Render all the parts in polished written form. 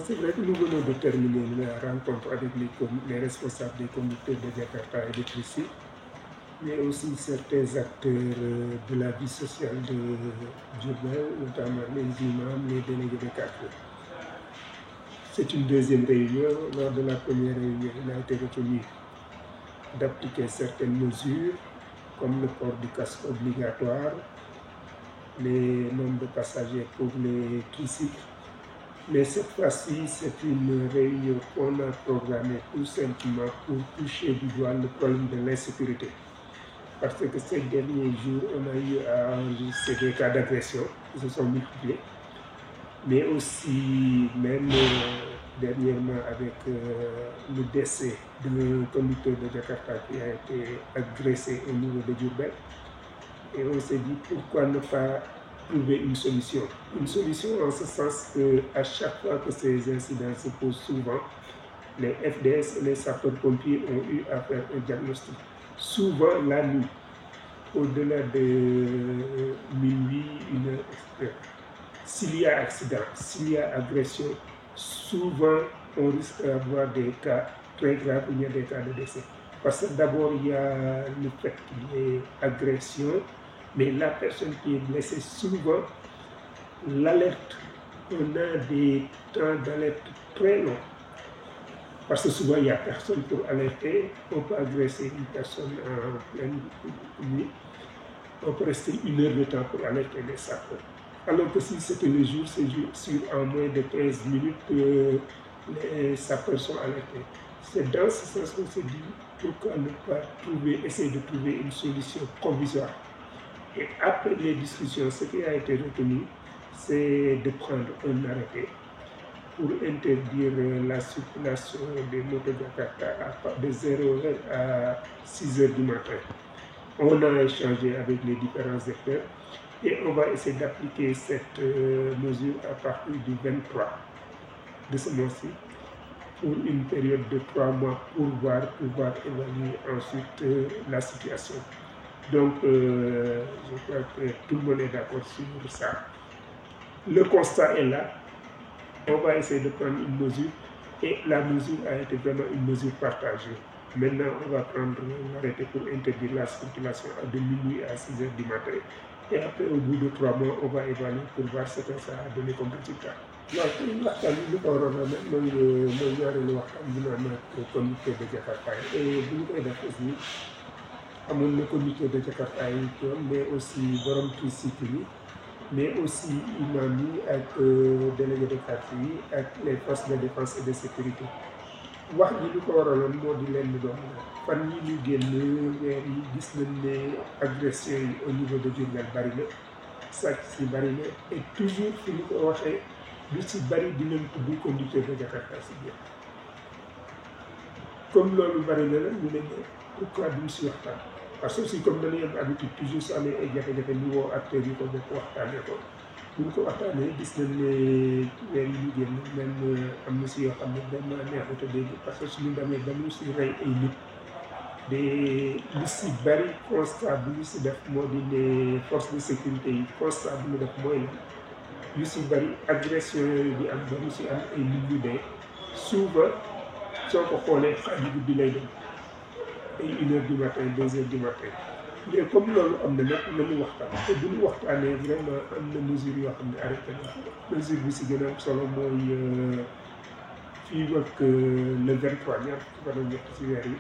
c'est vrai que nous venons de terminer la rencontre avec les responsables des conducteurs de Jakarta et de Tricycle, mais aussi certains acteurs de la vie sociale de Diourbel, notamment les imams, les délégués de quartier. C'est une deuxième réunion. Lors de la première réunion, il a été retenu d'appliquer certaines mesures, comme le port du casque obligatoire, les nombres de passagers pour les tricycles. Mais cette fois-ci, c'est une réunion qu'on a programmée tout simplement pour toucher du doigt le problème de l'insécurité. Parce que ces derniers jours, on a eu à enregistrer des cas d'agression qui se sont multipliés. Mais aussi, même dernièrement, avec le décès d'un conducteur de Jakarta qui a été agressé au niveau de Diourbel. Et on s'est dit, pourquoi ne pas trouver une solution? Une solution en ce sens qu'à chaque fois que ces incidents se posent souvent, les FDS et les sapeurs-pompiers ont eu à faire un diagnostic. Souvent la nuit, au-delà de minuit, 1h, s'il y a accident, s'il y a agression, souvent on risque d'avoir des cas très graves, il y a des cas de décès. Parce que d'abord, il y a le fait qu'il y ait agression, mais la personne qui est blessée, souvent, l'alerte, on a des temps d'alerte très longs. Parce que souvent, il n'y a personne pour alerter. On peut agresser une personne en pleine nuit. On peut rester 1 heure de temps pour alerter les sapeurs. Alors que si c'était le jour, c'est sur en moins de 15 minutes que les sapeurs sont alertés. C'est dans ce sens qu'on s'est dit, pourquoi ne pas essayer de trouver une solution provisoire. Et après les discussions, ce qui a été retenu, c'est de prendre un arrêté pour interdire la circulation des motos Jakarta de 0h à 6h du matin. On a échangé avec les différents acteurs et on va essayer d'appliquer cette mesure à partir du 23 de ce mois-ci pour une période de 3 mois pour pouvoir évaluer ensuite la situation. Donc, je crois que tout le monde est d'accord sur ça. Le constat est là. On va essayer de prendre une mesure et la mesure a été vraiment une mesure partagée. Maintenant, on va prendre l'arrêté pour interdire la circulation de minuit à 6h du matin. Et après, au bout de 3 mois, on va évaluer pour voir ce que ça a donné comme résultat. waaw ci waxtaan bi li ko waroon a mel mooy ñaareelu waxtaan bi naan ak comité de Jakarta yi et bu ñu koy def aussi amoon na comité de Jakarta yi mais aussi borom tricycle yi mais aussi imam yi ak délégué de quartier yi ak les forces de défense et de sécurité. wax ji li ko waraloon moo di leen di doon fan yi ñu génn weer yi gis nañ ne agression yi au niveau de Diourbel bari na sàcc si bari na et toujours fi ñu ko waxee lu si bari dinañ tudd conducteur de Jakarta si biir comme loolu bari na la ñu ne pourquoi duñ si waxtaan parce que aussi comme dañuy am habitude toujours su amee ay jafe-jafe ñu woo acteurs yi ko bokk waxtaanee ko bu ñu ko waxtaanee gis nañ ne weer yi ñu génn même am na si yoo xam ne vraiment neexut a dégg parce que suñu demee ba ñu si rey ay nit de lu si bari constat bu ñu si def moo di les forces de sécurité yi constat bu ñu def mooy yu si bari agression yooyu di am ba ñu si am ay nit ñu dee souvent soo ko xoolee xaaju guddi lay dem ay 1h du matin 2h du matin mais comme loolu am na nag nañu waxtaan te bu ñu waxtaanee vraiment am na mesure yoo xam ne arrêté na mesure bi si gën a am solo mooy fii ak le 23 ñaar fukki fan ak ñett si weer yi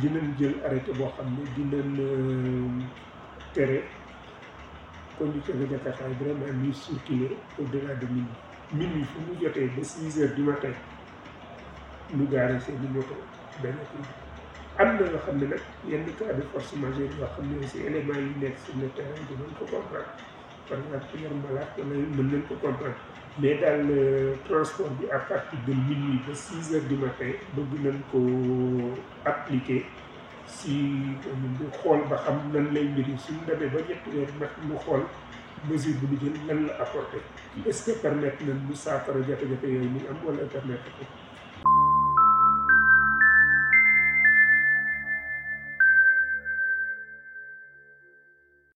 dinañ jël arrêté boo xam ne dinañ tere conducteur de Jakarta yi vraiment ñuy circuler au-delà de minuit fu mu jotee ba 6h du matin ñu gaare seeni moto benn kii am na yoo xam ne nag yenn cas de force majeure yoo xam ne aussi éléments yi nekk sur le terrain dinañ ko comprendre par exemple yor malade wala mën nañ ko comprendre mais daal transport bi à partir de minuit ba 6h du matin bëgg nañ ko appliquer si ñu xool ba xam nan lay mbiri suñu demee ba ñetti weer nag ñu xool mesure bu ñu jël lan la apporter est-ce que permettre nañ ñu saafara jafe-jafe yooyu ñu am wala permettre ko